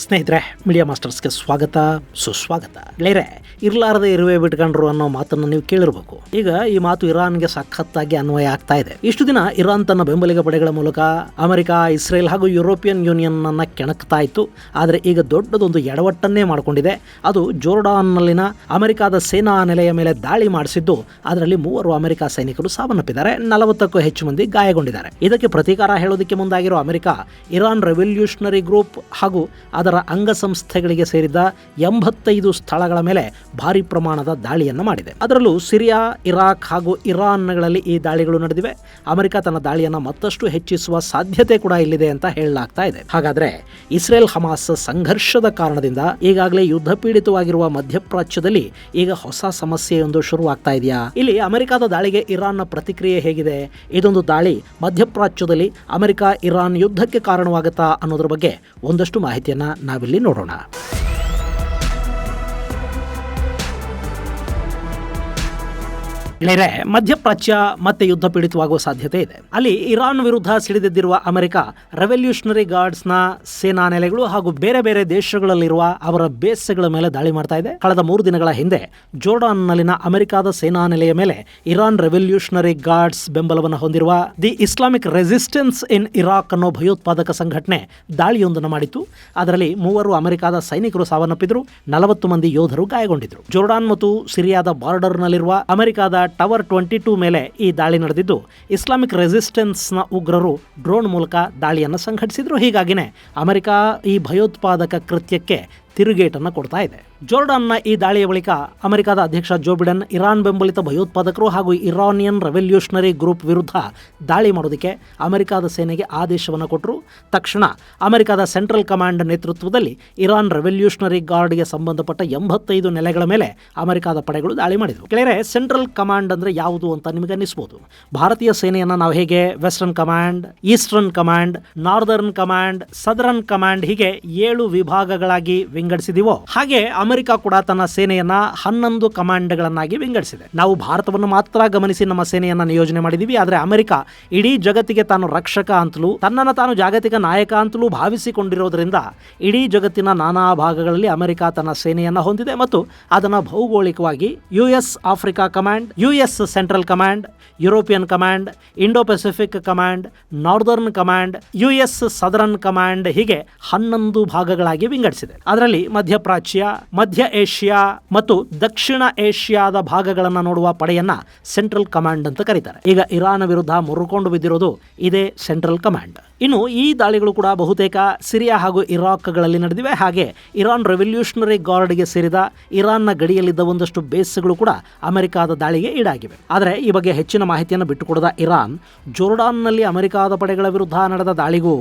ಸ್ನೇಹಿತರೆ, ಮೀಡಿಯಾ ಮಾಸ್ಟರ್ಸ್ಗೆ ಸ್ವಾಗತ ಸುಸ್ವಾಗತ. ಗೆಳೆಯರೆ, ಇರ್ಲಾರದೆ ಇರುವೆ ಬಿಟ್ಕೊಂಡ್ರು ಅನ್ನೋ ಮಾತನ್ನು ನೀವು ಕೇಳಿರ್ಬೇಕು. ಈಗ ಈ ಮಾತು ಇರಾನ್ಗೆ ಸಖತ್ತಾಗಿ ಅನ್ವಯ ಆಗ್ತಾ ಇದೆ. ಇಷ್ಟು ದಿನ ಇರಾನ್ ತನ್ನ ಬೆಂಬಲಿಗ ಪಡೆಗಳ ಮೂಲಕ ಅಮೆರಿಕ, ಇಸ್ರೇಲ್ ಹಾಗೂ ಯುರೋಪಿಯನ್ ಯೂನಿಯನ್ ಅನ್ನ ಕೆಣಕ್ತಾ ಇತ್ತು. ಆದರೆ ಈಗ ದೊಡ್ಡದೊಂದು ಎಡವಟ್ಟನ್ನೇ ಮಾಡಿಕೊಂಡಿದೆ. ಅದು ಜೋರ್ಡಾನ್ನಲ್ಲಿನ ಅಮೆರಿಕದ ಸೇನಾ ನೆಲೆಯ ಮೇಲೆ ದಾಳಿ ಮಾಡಿಸಿದ್ದು. ಅದರಲ್ಲಿ 3 ಅಮೆರಿಕ ಸೈನಿಕರು ಸಾವನ್ನಪ್ಪಿದ್ದಾರೆ, 40ಕ್ಕೂ ಹೆಚ್ಚು ಮಂದಿ ಗಾಯಗೊಂಡಿದ್ದಾರೆ. ಇದಕ್ಕೆ ಪ್ರತೀಕಾರ ಹೇಳೋದಕ್ಕೆ ಮುಂದಾಗಿರೋ ಅಮೆರಿಕ ಇರಾನ್ ರೆವಲ್ಯೂಷನರಿ ಗ್ರೂಪ್ ಹಾಗೂ ಅದರ ಅಂಗಸಂಸ್ಥೆಗಳಿಗೆ ಸೇರಿದ 85 ಸ್ಥಳಗಳ ಮೇಲೆ ಭಾರಿ ಪ್ರಮಾಣದ ದಾಳಿಯನ್ನು ಮಾಡಿದೆ. ಅದರಲ್ಲೂ ಸಿರಿಯಾ, ಇರಾಕ್ ಹಾಗೂ ಇರಾನ್ಗಳಲ್ಲಿ ಈ ದಾಳಿಗಳು ನಡೆದಿವೆ. ಅಮೆರಿಕ ತನ್ನ ದಾಳಿಯನ್ನು ಮತ್ತಷ್ಟು ಹೆಚ್ಚಿಸುವ ಸಾಧ್ಯತೆ ಕೂಡ ಇಲ್ಲಿದೆ ಅಂತ ಹೇಳಲಾಗ್ತಾ ಇದೆ. ಹಾಗಾದ್ರೆ ಇಸ್ರೇಲ್ ಹಮಾಸ್ ಸಂಘರ್ಷದ ಕಾರಣದಿಂದ ಈಗಾಗಲೇ ಯುದ್ಧ ಪೀಡಿತವಾಗಿರುವ ಮಧ್ಯಪ್ರಾಚ್ಯದಲ್ಲಿ ಈಗ ಹೊಸ ಸಮಸ್ಯೆಯೊಂದು ಶುರುವಾಗ್ತಾ ಇದೆಯಾ? ಇಲ್ಲಿ ಅಮೆರಿಕದ ದಾಳಿಗೆ ಇರಾನ್ನ ಪ್ರತಿಕ್ರಿಯೆ ಹೇಗಿದೆ? ಇದೊಂದು ದಾಳಿ ಮಧ್ಯಪ್ರಾಚ್ಯದಲ್ಲಿ ಅಮೆರಿಕ ಇರಾನ್ ಯುದ್ಧಕ್ಕೆ ಕಾರಣವಾಗುತ್ತಾ ಅನ್ನೋದ್ರ ಬಗ್ಗೆ ಒಂದಷ್ಟು ಮಾಹಿತಿಯನ್ನ ನಾವಿಲ್ಲಿ ನೋಡೋಣ. ಗೆಳೆಯರೆ, ಮಧ್ಯಪ್ರಾಚ್ಯ ಮತ್ತೆ ಯುದ್ಧ ಪೀಡಿತವಾಗುವ ಸಾಧ್ಯತೆ ಇದೆ. ಅಲ್ಲಿ ಇರಾನ್ ವಿರುದ್ಧ ಸಿಡಿದೆದ್ದಿರುವ ಅಮೆರಿಕ ರೆವಲ್ಯೂಷನರಿ ಗಾರ್ಡ್ಸ್ನ ಸೇನಾ ನೆಲೆಗಳು ಹಾಗೂ ಬೇರೆ ಬೇರೆ ದೇಶಗಳಲ್ಲಿರುವ ಅವರ ಬೇಸ್ಗಳ ಮೇಲೆ ದಾಳಿ ಮಾಡ್ತಾ ಇದೆ. ಕಳೆದ 3 ದಿನಗಳ ಹಿಂದೆ ಜೋರ್ಡಾನ್ನಲ್ಲಿನ ಅಮೆರಿಕದ ಸೇನಾ ನೆಲೆಯ ಮೇಲೆ ಇರಾನ್ ರೆವಲ್ಯೂಷನರಿ ಗಾರ್ಡ್ಸ್ ಬೆಂಬಲವನ್ನು ಹೊಂದಿರುವ the Islamic resistance in Iraq ಅನ್ನೋ ಭಯೋತ್ಪಾದಕ ಸಂಘಟನೆ ದಾಳಿಯೊಂದನ್ನು ಮಾಡಿತ್ತು. ಅದರಲ್ಲಿ 3 ಅಮೆರಿಕದ ಸೈನಿಕರು ಸಾವನ್ನಪ್ಪಿದ್ರು, 40 ಮಂದಿ ಯೋಧರು ಗಾಯಗೊಂಡಿದ್ರು. ಜೋರ್ಡಾನ್ ಮತ್ತು ಸಿರಿಯಾದ ಬಾರ್ಡರ್ನಲ್ಲಿರುವ ಅಮೆರಿಕದ ಟವರ್ 22 ಮೇಲೆ ಈ ದಾಳಿ ನಡೆದಿದ್ದು, ಇಸ್ಲಾಮಿಕ್ ರೆಸಿಸ್ಟೆನ್ಸ್ನ ಉಗ್ರರು ಡ್ರೋನ್ ಮೂಲಕ ದಾಳಿಯನ್ನು ಸಂಘಟಿಸಿದ್ರು. ಹೀಗಾಗಿನೇ ಅಮೆರಿಕ ಈ ಭಯೋತ್ಪಾದಕ ಕೃತ್ಯಕ್ಕೆ ತಿರುಗೇಟನ್ನು ಕೊಡ್ತಾ ಇದೆ. ಜೋರ್ಡಾನ್ನ ಈ ದಾಳಿಯ ಬಳಿಕ ಅಮೆರಿಕದ ಅಧ್ಯಕ್ಷ ಜೋ ಬಿಡೆನ್ ಇರಾನ್ ಬೆಂಬಲಿತ ಭಯೋತ್ಪಾದಕರು ಹಾಗೂ ಇರಾನಿಯನ್ ರೆವಲ್ಯೂಷನರಿ ಗ್ರೂಪ್ ವಿರುದ್ಧ ದಾಳಿ ಮಾಡೋದಕ್ಕೆ ಅಮೆರಿಕದ ಸೇನೆಗೆ ಆದೇಶವನ್ನು ಕೊಟ್ಟರು. ತಕ್ಷಣ ಅಮೆರಿಕದ ಸೆಂಟ್ರಲ್ ಕಮಾಂಡ್ ನೇತೃತ್ವದಲ್ಲಿ ಇರಾನ್ ರೆವಲ್ಯೂಷನರಿ ಗಾರ್ಡ್ಗೆ ಸಂಬಂಧಪಟ್ಟ 85 ನೆಲೆಗಳ ಮೇಲೆ ಅಮೆರಿಕದ ಪಡೆಗಳು ದಾಳಿ ಮಾಡಿದರು. ಕೆಳಗೆ ಸೆಂಟ್ರಲ್ ಕಮಾಂಡ್ ಅಂದ್ರೆ ಯಾವುದು ಅಂತ ನಿಮಗೆ ಅನ್ನಿಸಬಹುದು. ಭಾರತೀಯ ಸೇನೆಯನ್ನು ನಾವು ಹೇಗೆ western command, eastern command, northern command, southern command ಹೀಗೆ 7 ವಿಭಾಗಗಳಾಗಿ ವಿಂಗಡಿಸಿದೀವೋ, ಹಾಗೆ ಅಮೆರಿಕ ಕೂಡ ತನ್ನ ಸೇನೆಯನ್ನ 11 ಕಮಾಂಡ್ಗಳನ್ನಾಗಿ ವಿಂಗಡಿಸಿದೆ. ನಾವು ಭಾರತವನ್ನು ಮಾತ್ರ ಗಮನಿಸಿ ನಮ್ಮ ಸೇನೆಯನ್ನ ನಿಯೋಜನೆ ಮಾಡಿದೀವಿ. ಆದರೆ ಅಮೆರಿಕ ಇಡೀ ಜಗತ್ತಿಗೆ ತಾನು ರಕ್ಷಕ ಅಂತಲೂ ತನ್ನನ್ನು ತಾನು ಜಾಗತಿಕ ನಾಯಕ ಅಂತಲೂ ಭಾವಿಸಿಕೊಂಡಿರೋದ್ರಿಂದ ಇಡೀ ಜಗತ್ತಿನ ನಾನಾ ಭಾಗಗಳಲ್ಲಿ ಅಮೆರಿಕ ತನ್ನ ಸೇನೆಯನ್ನ ಹೊಂದಿದೆ ಮತ್ತು ಅದನ್ನು ಭೌಗೋಳಿಕವಾಗಿ US Africa command, US central command, European command, Indo Pacific command, northern command, US southern command ಹೀಗೆ 11 ಭಾಗಗಳಾಗಿ ವಿಂಗಡಿಸಿದೆ. ಅದರಲ್ಲಿ ಮಧ್ಯಪ್ರಾಚ್ಯ, ಮಧ್ಯ ಏಷ್ಯಾ ಮತ್ತು ದಕ್ಷಿಣ ಏಷ್ಯಾದ ಭಾಗಗಳನ್ನು ನೋಡುವ ಪಡೆಯನ್ನ ಸೆಂಟ್ರಲ್ ಕಮಾಂಡ್ ಅಂತ ಕರೀತಾರೆ. ಈಗ ಇರಾನ್ ವಿರುದ್ಧ ಮುರುಕೊಂಡು ಬಿದ್ದಿರೋದು ಇದೇ ಸೆಂಟ್ರಲ್ ಕಮಾಂಡ್. ಇನ್ನು ಈ ದಾಳಿಗಳು ಕೂಡ ಬಹುತೇಕ ಸಿರಿಯಾ ಹಾಗೂ ಇರಾಕ್ಗಳಲ್ಲಿ ನಡೆದಿವೆ. ಹಾಗೆ ಇರಾನ್ ರೆವಲ್ಯೂಷನರಿ ಗಾರ್ಡ್ಗೆ ಸೇರಿದ ಇರಾನ್ನ ಗಡಿಯಲ್ಲಿದ್ದ ಒಂದಷ್ಟು ಬೇಸ್ಗಳು ಕೂಡ ಅಮೆರಿಕದ ದಾಳಿಗೆ ಈಡಾಗಿವೆ. ಆದರೆ ಈ ಬಗ್ಗೆ ಹೆಚ್ಚಿನ ಮಾಹಿತಿಯನ್ನು ಬಿಟ್ಟುಕೊಡದ ಇರಾನ್, ಜೋರ್ಡಾನ್ನಲ್ಲಿ ಅಮೆರಿಕದ ಪಡೆಗಳ ವಿರುದ್ಧ ನಡೆದ ದಾಳಿಗೂ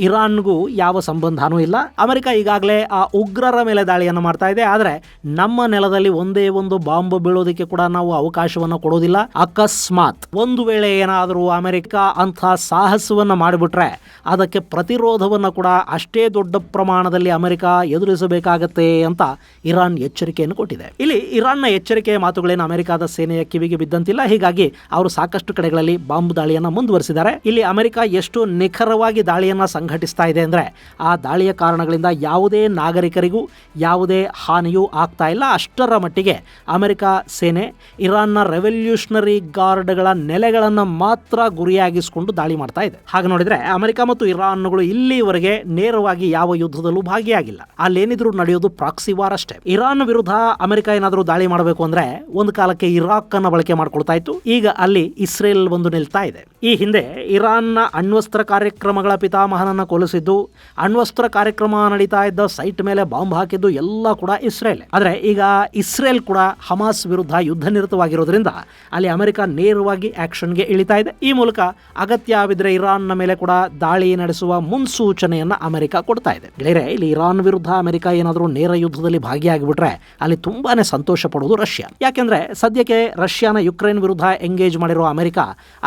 ಇರಾನ್ಗೂ ಯಾವ ಸಂಬಂಧನೂ ಇಲ್ಲ. ಅಮೆರಿಕ ಈಗಾಗಲೇ ಆ ಉಗ್ರರ ಮೇಲೆ ದಾಳಿಯನ್ನು ಮಾಡ್ತಾ ಇದೆ. ಆದರೆ ನಮ್ಮ ನೆಲದಲ್ಲಿ ಒಂದೇ ಒಂದು ಬಾಂಬ್ ಬೀಳೋದಕ್ಕೆ ಕೂಡ ನಾವು ಅವಕಾಶವನ್ನು ಕೊಡೋದಿಲ್ಲ. ಅಕಸ್ಮಾತ್ ಒಂದು ವೇಳೆ ಏನಾದರೂ ಅಮೆರಿಕ ಅಂಥ ಸಾಹಸವನ್ನು ಮಾಡಿಬಿಟ್ರೆ ಅದಕ್ಕೆ ಪ್ರತಿರೋಧವನ್ನು ಕೂಡ ಅಷ್ಟೇ ದೊಡ್ಡ ಪ್ರಮಾಣದಲ್ಲಿ ಅಮೆರಿಕ ಎದುರಿಸಬೇಕಾಗತ್ತೆ ಅಂತ ಇರಾನ್ ಎಚ್ಚರಿಕೆಯನ್ನು ಕೊಟ್ಟಿದೆ. ಇಲ್ಲಿ ಇರಾನ್ನ ಎಚ್ಚರಿಕೆಯ ಮಾತುಗಳೇನು ಅಮೆರಿಕದ ಸೇನೆಯ ಕಿವಿಗೆ ಬಿದ್ದಂತಿಲ್ಲ. ಹೀಗಾಗಿ ಅವರು ಸಾಕಷ್ಟು ಕಡೆಗಳಲ್ಲಿ ಬಾಂಬ್ ದಾಳಿಯನ್ನು ಮುಂದುವರಿಸಿದ್ದಾರೆ. ಇಲ್ಲಿ ಅಮೆರಿಕ ಎಷ್ಟು ನಿಖರವಾಗಿ ದಾಳಿಯನ್ನು ಸಂಘಟಿಸ್ತಾ ಇದೆ ಅಂದರೆ ಆ ದಾಳಿಯ ಕಾರಣಗಳಿಂದ ಯಾವುದೇ ನಾಗರಿಕರಿಗೂ ಯಾವುದೇ ಹಾನಿಯೂ ಆಗ್ತಾ ಇಲ್ಲ. ಅಷ್ಟರ ಮಟ್ಟಿಗೆ ಅಮೆರಿಕ ಸೇನೆ ಇರಾನ್ನ ರೆವಲ್ಯೂಷನರಿ ಗಾರ್ಡ್ಗಳ ನೆಲೆಗಳನ್ನು ಮಾತ್ರ ಗುರಿಯಾಗಿಸಿಕೊಂಡು ದಾಳಿ ಮಾಡ್ತಾ ಇದೆ. ಹಾಗೆ ನೋಡಿದ್ರೆ ಅಮೆರಿಕ ಮತ್ತು ಇರಾನ್ಗಳು ಇಲ್ಲಿವರೆಗೆ ನೇರವಾಗಿ ಯಾವ ಯುದ್ಧದಲ್ಲೂ ಭಾಗಿಯಾಗಿಲ್ಲ. ಅಲ್ಲೇನಿದ್ರು ನಡೆಯೋದು ಪ್ರಾಕ್ಸಿ ವಾರ್ ಅಷ್ಟೇ. ಇರಾನ್ ವಿರುದ್ಧ ಅಮೆರಿಕ ಏನಾದರೂ ದಾಳಿ ಮಾಡಬೇಕು ಅಂದ್ರೆ ಒಂದು ಕಾಲಕ್ಕೆ ಇರಾಕ್ ಅನ್ನ ಬಳಕೆ ಮಾಡ್ಕೊಳ್ತಾ ಇತ್ತು. ಈಗ ಅಲ್ಲಿ ಇಸ್ರೇಲ್ ಒಂದು ನಿಲ್ತಾ ಇದೆ. ಈ ಹಿಂದೆ ಇರಾನ್ನ ಅಣ್ವಸ್ತ್ರ ಕಾರ್ಯಕ್ರಮಗಳ ಪಿತಾಮಹನನ್ನ ಕೊಲಿಸಿದ್ದು, ಅಣ್ವಸ್ತ್ರ ಕಾರ್ಯಕ್ರಮ ನಡೀತಾ ಇದ್ದ ಸೈಟ್ ಮೇಲೆ ಬಾಂಬ್ ಹಾಕಿದ್ದು ಎಲ್ಲ ಕೂಡ ಇಸ್ರೇಲ್. ಆದ್ರೆ ಈಗ ಇಸ್ರೇಲ್ ಕೂಡ ಹಮಾಸ್ ವಿರುದ್ಧ ಯುದ್ಧ ನಿರತವಾಗಿರೋದ್ರಿಂದ ಅಲ್ಲಿ ಅಮೆರಿಕ ನೇರವಾಗಿ ಆಕ್ಷನ್ಗೆ ಇಳಿತಾ ಇದೆ. ಈ ಮೂಲಕ ಅಗತ್ಯವಿದ್ರೆ ಇರಾನ್ನ ಮೇಲೆ ಕೂಡ ದಾಳಿ ನಡೆಸುವ ಮುನ್ಸೂಚನೆಯನ್ನ ಅಮೆರಿಕ ಕೊಡ್ತಾ ಇದೆ. ಗೆಳೆಯರೆ, ಇಲ್ಲಿ ಇರಾನ್ ವಿರುದ್ಧ ಅಮೆರಿಕ ಏನಾದರೂ ನೇರ ಯುದ್ಧದಲ್ಲಿ ಭಾಗಿಯಾಗಿಬಿಟ್ರೆ ಅಲ್ಲಿ ತುಂಬಾನೇ ಸಂತೋಷ ಪಡುವುದು ರಷ್ಯಾ. ಯಾಕೆಂದ್ರೆ ಸದ್ಯಕ್ಕೆ ರಷ್ಯಾನ ಯುಕ್ರೇನ್ ವಿರುದ್ಧ ಎಂಗೇಜ್ ಮಾಡಿರುವ ಅಮೆರಿಕ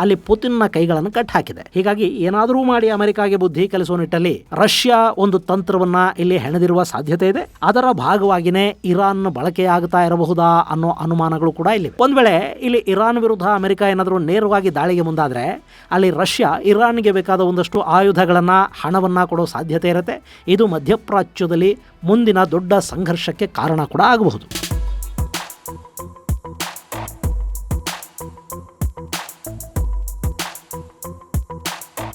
ಅಲ್ಲಿ ಪುತಿನ್ನ ಕೈಗಳನ್ನು ಕಟ್ ಹಾಕಿದೆ. ಹೀಗಾಗಿ ಏನಾದರೂ ಮಾಡಿ ಅಮೆರಿಕಾಗೆ ಬುದ್ಧಿ ಕಲಿಸುವ ನಿಟ್ಟಲ್ಲಿ ರಷ್ಯಾ ಒಂದು ತಂತ್ರವನ್ನ ಇಲ್ಲಿ ಹೆಣೆದಿರುವ ಸಾಧ್ಯತೆ ಸಾಧ್ಯತೆ ಇದೆ. ಅದರ ಭಾಗವಾಗಿನೇ ಇರಾನ್ ಬಳಕೆಯಾಗುತ್ತಾ ಇರಬಹುದಾ ಅನ್ನೋ ಅನುಮಾನಗಳು ಕೂಡ ಇಲ್ಲಿವೆ. ಒಂದ್ ವೇಳೆ ಇಲ್ಲಿ ಇರಾನ್ ವಿರುದ್ಧ ಅಮೆರಿಕ ಏನಾದರೂ ನೇರವಾಗಿ ದಾಳಿಗೆ ಮುಂದಾದ್ರೆ ಅಲ್ಲಿ ರಷ್ಯಾ ಇರಾನ್ಗೆ ಬೇಕಾದ ಒಂದಷ್ಟು ಆಯುಧಗಳನ್ನ, ಹಣವನ್ನ ಕೊಡೋ ಸಾಧ್ಯತೆ ಇರುತ್ತೆ. ಇದು ಮಧ್ಯಪ್ರಾಚ್ಯದಲ್ಲಿ ಮುಂದಿನ ದೊಡ್ಡ ಸಂಘರ್ಷಕ್ಕೆ ಕಾರಣ ಕೂಡ ಆಗಬಹುದು.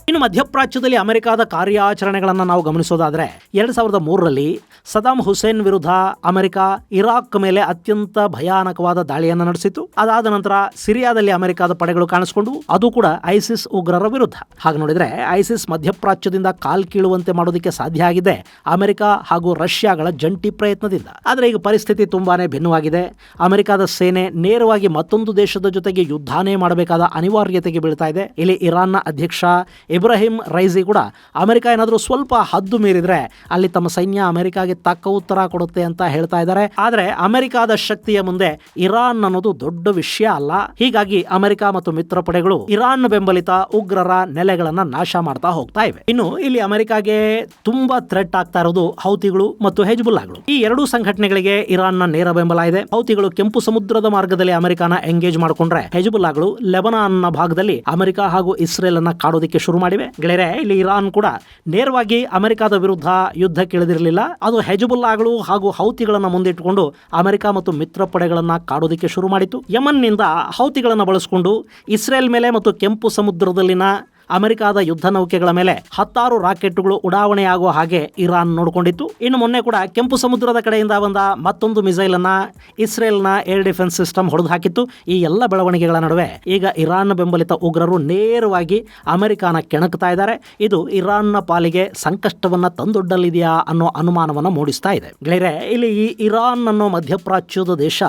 ಇನ್ನು ಮಧ್ಯಪ್ರಾಚ್ಯದಲ್ಲಿ ಅಮೆರಿಕದ ಕಾರ್ಯಾಚರಣೆಗಳನ್ನು ನಾವು ಗಮನಿಸೋದಾದ್ರೆ 2003ರಲ್ಲಿ ಸದಾಮ್ ಹುಸೇನ್ ವಿರುದ್ಧ ಅಮೆರಿಕ ಇರಾಕ್ ಮೇಲೆ ಅತ್ಯಂತ ಭಯಾನಕವಾದ ದಾಳಿಯನ್ನು ನಡೆಸಿತು. ಅದಾದ ನಂತರ ಸಿರಿಯಾದಲ್ಲಿ ಅಮೆರಿಕದ ಪಡೆಗಳು ಕಾಣಿಸಿಕೊಂಡು ಅದು ಕೂಡ ಐಸಿಸ್ ಉಗ್ರರ ವಿರುದ್ಧ. ಹಾಗೆ ನೋಡಿದ್ರೆ ಐಸಿಸ್ ಮಧ್ಯಪ್ರಾಚ್ಯದಿಂದ ಕಾಲ್ ಕೀಳುವಂತೆ ಮಾಡೋದಕ್ಕೆ ಸಾಧ್ಯ ಆಗಿದೆ ಅಮೆರಿಕ ಹಾಗೂ ರಷ್ಯಾಗಳ ಜಂಟಿ ಪ್ರಯತ್ನದಿಂದ. ಆದರೆ ಈಗ ಪರಿಸ್ಥಿತಿ ತುಂಬಾನೇ ಭಿನ್ನವಾಗಿದೆ. ಅಮೆರಿಕದ ಸೇನೆ ನೇರವಾಗಿ ಮತ್ತೊಂದು ದೇಶದ ಜೊತೆಗೆ ಯುದ್ಧನೇ ಮಾಡಬೇಕಾದ ಅನಿವಾರ್ಯತೆಗೆ ಬೀಳ್ತಾ ಇದೆ. ಇಲ್ಲಿ ಇರಾನ್ನ ಅಧ್ಯಕ್ಷ ಇಬ್ರಾಹಿಂ ರೈಸಿ ಕೂಡ ಅಮೆರಿಕ ಏನಾದರೂ ಸ್ವಲ್ಪ ಹದ್ದು ಮೀರಿದ್ರೆ ಅಲ್ಲಿ ತಮ್ಮ ಸೈನ್ಯ ಅಮೆರಿಕಾಗೆ ತಕ್ಕ ಉತ್ತರ ಕೊಡುತ್ತೆ ಅಂತ ಹೇಳ್ತಾ ಇದ್ದಾರೆ. ಆದರೆ ಅಮೆರಿಕದ ಶಕ್ತಿಯ ಮುಂದೆ ಇರಾನ್ ಅನ್ನೋದು ದೊಡ್ಡ ವಿಷಯ ಅಲ್ಲ. ಹೀಗಾಗಿ ಅಮೆರಿಕ ಮತ್ತು ಮಿತ್ರ ಪಡೆಗಳು ಇರಾನ್ ಬೆಂಬಲಿತ ಉಗ್ರರ ನೆಲೆಗಳನ್ನ ನಾಶ ಮಾಡ್ತಾ ಹೋಗ್ತಾ ಇವೆ. ಇನ್ನು ಇಲ್ಲಿ ಅಮೆರಿಕಾಗೆ ತುಂಬಾ ಥ್ರೆಟ್ ಆಗ್ತಾ ಇರೋದು ಹೌತಿಗಳು ಮತ್ತು ಹೆಜ್ಬುಲ್ಲಾಗಳು. ಈ ಎರಡೂ ಸಂಘಟನೆಗಳಿಗೆ ಇರಾನ್ನ ನೇರ ಬೆಂಬಲ ಇದೆ. ಹೌತಿಗಳು ಕೆಂಪು ಸಮುದ್ರದ ಮಾರ್ಗದಲ್ಲಿ ಅಮೆರಿಕನ ಎಂಗೇಜ್ ಮಾಡಿಕೊಂಡ್ರೆ ಹೆಜ್ಬುಲ್ಲಾಗಳು ಲೆಬನಾನ್ನ ಭಾಗದಲ್ಲಿ ಅಮೆರಿಕ ಹಾಗೂ ಇಸ್ರೇಲ್ ಅನ್ನ ಕಾಡೋದಕ್ಕೆ ಶುರು ಮಾಡಿವೆ. ಗೆಳೆಯರೆ, ಇಲ್ಲಿ ಇರಾನ್ ಕೂಡ ನೇರವಾಗಿ ಅಮೆರಿಕದ ವಿರುದ್ಧ ಯುದ್ಧಕ್ಕೆ ಇಳಿದಿರಲಿಲ್ಲ. ಅದು ಹೆಜ್ಬುಲ್ಲಾಗಳು ಹಾಗೂ ಹೌತಿಗಳನ್ನ ಮುಂದಿಟ್ಟುಕೊಂಡು ಅಮೆರಿಕ ಮತ್ತು ಮಿತ್ರ ಪಡೆಗಳನ್ನ ಕಾಡೋದಕ್ಕೆ ಶುರು ಮಾಡಿತು. ಯಮನ್ನಿಂದ ಹೌತಿಗಳನ್ನ ಬಳಸಿಕೊಂಡು ಇಸ್ರೇಲ್ ಮೇಲೆ ಮತ್ತು ಕೆಂಪು ಸಮುದ್ರದಲ್ಲಿನ ಅಮೆರಿಕದ ಯುದ್ಧ ನೌಕೆಗಳ ಮೇಲೆ 10 ರಾಕೆಟ್ಗಳು ಉಡಾವಣೆಯಾಗುವ ಹಾಗೆ ಇರಾನ್ ನೋಡಿಕೊಂಡಿತ್ತು. ಇನ್ನು ಮೊನ್ನೆ ಕೂಡ ಕೆಂಪು ಸಮುದ್ರದ ಕಡೆಯಿಂದ ಬಂದ ಮತ್ತೊಂದು ಮಿಸೈಲ್ ಅನ್ನ ಇಸ್ರೇಲ್ನ ಏರ್ ಡಿಫೆನ್ಸ್ ಸಿಸ್ಟಮ್ ಹೊಡೆದು ಹಾಕಿತ್ತು. ಈ ಎಲ್ಲ ಬೆಳವಣಿಗೆಗಳ ನಡುವೆ ಈಗ ಇರಾನ್ ಬೆಂಬಲಿತ ಉಗ್ರರು ನೇರವಾಗಿ ಅಮೆರಿಕನ ಕೆಣಕ್ತಾ ಇದ್ದಾರೆ. ಇದು ಇರಾನ್ನ ಪಾಲಿಗೆ ಸಂಕಷ್ಟವನ್ನ ತಂದೊಡ್ಡಲಿದೆಯಾ ಅನ್ನೋ ಅನುಮಾನವನ್ನ ಮೂಡಿಸ್ತಾ ಇದೆ. ಗೆಳೆಯರೆ, ಇಲ್ಲಿ ಈ ಇರಾನ್ ಅನ್ನೋ ಮಧ್ಯಪ್ರಾಚ್ಯದ ದೇಶ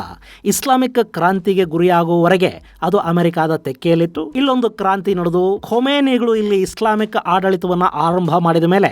ಇಸ್ಲಾಮಿಕ್ ಕ್ರಾಂತಿಗೆ ಗುರಿಯಾಗುವವರೆಗೆ ಅದು ಅಮೆರಿಕದ ತೆಕ್ಕೆಯಲ್ಲಿತ್ತು. ಇಲ್ಲೊಂದು ಕ್ರಾಂತಿ ನಡೆದು ಖೊಮೇನಿಗಳು ಇಲ್ಲಿ ಇಸ್ಲಾಮಿಕ್ ಆಡಳಿತವನ್ನು ಆರಂಭ ಮಾಡಿದ ಮೇಲೆ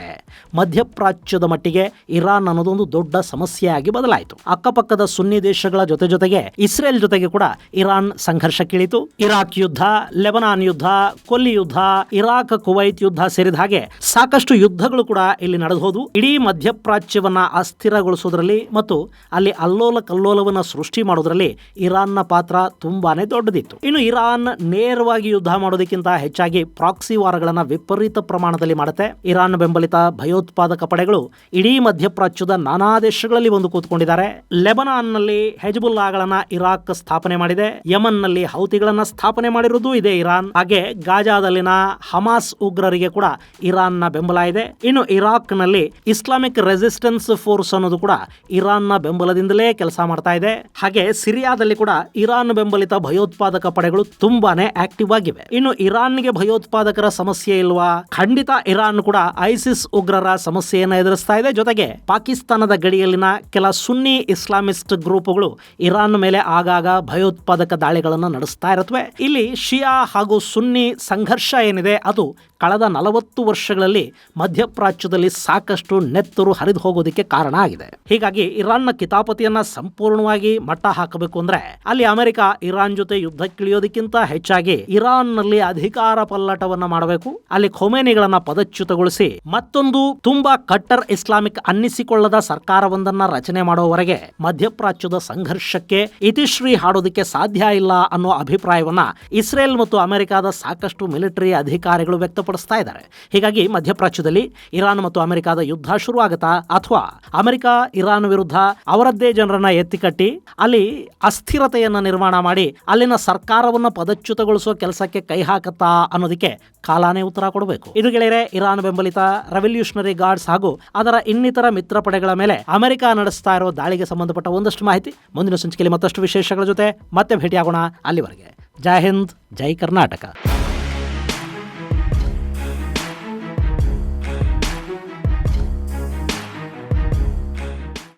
ಮಧ್ಯಪ್ರಾಚ್ಯದ ಮಟ್ಟಿಗೆ ಇರಾನ್ ಅನ್ನೋದೊಂದು ದೊಡ್ಡ ಸಮಸ್ಯೆಯಾಗಿ ಬದಲಾಯಿತು. ಅಕ್ಕಪಕ್ಕದ ಸುನ್ನಿ ದೇಶಗಳ ಜೊತೆಗೆ ಇಸ್ರೇಲ್ ಜೊತೆಗೆ ಕೂಡ ಇರಾನ್ ಸಂಘರ್ಷಕ್ಕಿಳಿತು. ಇರಾಕ್ ಯುದ್ಧ, ಲೆಬನಾನ್ ಯುದ್ಧ, ಕೊಲ್ಲಿ ಯುದ್ಧ, ಇರಾಕ್ ಕುವೈತ್ ಯುದ್ಧ ಸೇರಿದ ಹಾಗೆ ಸಾಕಷ್ಟು ಯುದ್ಧಗಳು ಕೂಡ ಇಲ್ಲಿ ನಡೆದು ಹೋದವು. ಇಡೀ ಮಧ್ಯಪ್ರಾಚ್ಯವನ್ನ ಅಸ್ಥಿರಗೊಳಿಸೋದ್ರಲ್ಲಿ ಮತ್ತು ಅಲ್ಲಿ ಅಲ್ಲೋಲ ಕಲ್ಲೋಲವನ್ನ ಸೃಷ್ಟಿ ಮಾಡೋದ್ರಲ್ಲಿ ಇರಾನ್ನ ಪಾತ್ರ ತುಂಬಾನೇ ದೊಡ್ಡದಿತ್ತು. ಇನ್ನು ಇರಾನ್ ನೇರವಾಗಿ ಯುದ್ಧ ಮಾಡೋದಕ್ಕಿಂತ ಹೆಚ್ಚಾಗಿ ಪ್ರಾಕ್ಸಿ ವಾರಗಳನ್ನ ವಿಪರೀತ ಪ್ರಮಾಣದಲ್ಲಿ ಮಾಡುತ್ತೆ. ಇರಾನ್ ಬೆಂಬಲಿತ ಭಯೋತ್ಪಾದಕ ಪಡೆಗಳು ಇಡೀ ಮಧ್ಯಪ್ರಾಚ್ಯದ ನಾನಾ ದೇಶಗಳಲ್ಲಿ ಒಂದು ಕೂತ್ಕೊಂಡಿದ್ದಾರೆ. ಲೆಬನಾನ್ನಲ್ಲಿ ಹೆಜ್ಬುಲ್ಲಾಗಳನ್ನ ಇರಾಕ್ ಸ್ಥಾಪನೆ ಮಾಡಿದೆ. ಯಮನ್ನಲ್ಲಿ ಹೌತಿಗಳನ್ನ ಸ್ಥಾಪನೆ ಮಾಡಿರುವುದು ಇದೇ ಇರಾನ್. ಹಾಗೆ ಗಾಜಾದಲ್ಲಿನ ಹಮಾಸ್ ಉಗ್ರರಿಗೆ ಕೂಡ ಇರಾನ್ನ ಬೆಂಬಲ ಇದೆ. ಇನ್ನು ಇರಾಕ್ನಲ್ಲಿ ಇಸ್ಲಾಮಿಕ್ ರೆಸಿಸ್ಟೆನ್ಸ್ ಫೋರ್ಸ್ ಅನ್ನೋದು ಕೂಡ ಇರಾನ್ನ ಬೆಂಬಲದಿಂದಲೇ ಕೆಲಸ ಮಾಡ್ತಾ ಇದೆ. ಹಾಗೆ ಸಿರಿಯಾದಲ್ಲಿ ಕೂಡ ಇರಾನ್ ಬೆಂಬಲಿತ ಭಯೋತ್ಪಾದಕ ಪಡೆಗಳು ತುಂಬಾನೇ ಆಕ್ಟಿವ್ ಆಗಿವೆ. ಇನ್ನು ಇರಾನ್ಗೆ ಭಯೋತ್ಪಾದಕರ ಸಮಸ್ಯೆ ಇಲ್ವಾ? ಖಂಡಿತ ಇರಾನ್ ಕೂಡ ಐಸಿಸ್ ಉಗ್ರರ ಸಮಸ್ಯೆಯನ್ನು ಎದುರಿಸ್ತಾ ಇದೆ. ಜೊತೆಗೆ ಪಾಕಿಸ್ತಾನದ ಗಡಿಯಲ್ಲಿನ ಕೆಲ ಸುನ್ನಿ ಇಸ್ಲಾಮಿಸ್ಟ್ ಗ್ರೂಪ್ಗಳು ಇರಾನ್ ಮೇಲೆ ಆಗಾಗ ಭಯೋತ್ಪಾದಕ ದಾಳಿಗಳನ್ನು ನಡೆಸ್ತಾ ಇರುತ್ತವೆ. ಇಲ್ಲಿ ಶಿಯಾ ಹಾಗೂ ಸುನ್ನಿ ಸಂಘರ್ಷ ಏನಿದೆ ಅದು ಕಳೆದ 40 ವರ್ಷಗಳಲ್ಲಿ ಮಧ್ಯಪ್ರಾಚ್ಯದಲ್ಲಿ ಸಾಕಷ್ಟು ನೆತ್ತರು ಹರಿದು ಹೋಗೋದಕ್ಕೆ ಕಾರಣ ಆಗಿದೆ. ಹೀಗಾಗಿ ಇರಾನ್ನ ಕಿತಾಪತಿಯನ್ನ ಸಂಪೂರ್ಣವಾಗಿ ಮಟ್ಟ ಹಾಕಬೇಕು ಅಂದ್ರೆ ಅಲ್ಲಿ ಅಮೆರಿಕ ಇರಾನ್ ಜೊತೆ ಯುದ್ಧಕ್ಕಿಳಿಯೋದಕ್ಕಿಂತ ಹೆಚ್ಚಾಗಿ ಇರಾನ್ನಲ್ಲಿ ಅಧಿಕಾರ ಪಲ್ಲಟವನ್ನ ಮಾಡಬೇಕು. ಅಲ್ಲಿ ಖೊಮೇನಿಗಳನ್ನ ಪದಚ್ಯುತಗೊಳಿಸಿ ಮತ್ತೊಂದು ತುಂಬಾ ಕಟ್ಟರ್ ಇಸ್ಲಾಮಿಕ್ ಅನ್ನಿಸಿಕೊಳ್ಳದ ಸರ್ಕಾರವೊಂದನ್ನ ರಚನೆ ಮಾಡುವವರೆಗೆ ಮಧ್ಯಪ್ರಾಚ್ಯದ ಸಂಘರ್ಷಕ್ಕೆ ಇತಿಶ್ರೀ ಹಾಡೋದಕ್ಕೆ ಸಾಧ್ಯ ಇಲ್ಲ ಅನ್ನೋ ಅಭಿಪ್ರಾಯವನ್ನ ಇಸ್ರೇಲ್ ಮತ್ತು ಅಮೆರಿಕದ ಸಾಕಷ್ಟು ಮಿಲಿಟರಿ ಅಧಿಕಾರಿಗಳು ವ್ಯಕ್ತಪಡಿಸ್ತಾ ಇದ್ದಾರೆ. ಹೀಗಾಗಿ ಮಧ್ಯಪ್ರಾಚ್ಯದಲ್ಲಿ ಇರಾನ್ ಮತ್ತು ಅಮೆರಿಕದ ಯುದ್ಧ ಶುರುವಾಗುತ್ತಾ ಅಥವಾ ಅಮೆರಿಕ ಇರಾನ್ ವಿರುದ್ಧ ಅವರದ್ದೇ ಜನರನ್ನ ಎತ್ತಿಕಟ್ಟಿ ಅಲ್ಲಿ ಅಸ್ಥಿರತೆಯನ್ನ ನಿರ್ಮಾಣ ಮಾಡಿ ಅಲ್ಲಿನ ಸರ್ಕಾರವನ್ನ ಪದಚ್ಯುತಗೊಳಿಸುವ ಕೆಲಸಕ್ಕೆ ಕೈ ಹಾಕುತ್ತಾ ಅನ್ನೋದಕ್ಕೆ ಕಾಲಾನೇ ಉತ್ತರ ಕೊಡಬೇಕು. ಇದು ಗೆಳೆಯರೆ, ಇರಾನ್ ಬೆಂಬಲಿತ ರೆವಲ್ಯೂಷನರಿ ಗಾರ್ಡ್ಸ್ ಹಾಗೂ ಅದರ ಇನ್ನಿತರ ಮಿತ್ರ ಪಡೆಗಳ ಮೇಲೆ ಅಮೆರಿಕ ನಡೆಸ್ತಾ ಇರೋ ದಾಳಿಗೆ ಸಂಬಂಧಪಟ್ಟ ಒಂದಷ್ಟು ಮಾಹಿತಿ ಮುಂದಿನ ಸಂಚಿಕೆಯಲ್ಲಿ ಮತ್ತಷ್ಟು ವಿಶೇಷಗಳ ಜೊತೆ ಮತ್ತೆ ಭೇಟಿಯಾಗೋಣ. ಅಲ್ಲಿವರೆಗೆ ಜೈ ಹಿಂದ್, ಜೈ ಕರ್ನಾಟಕ.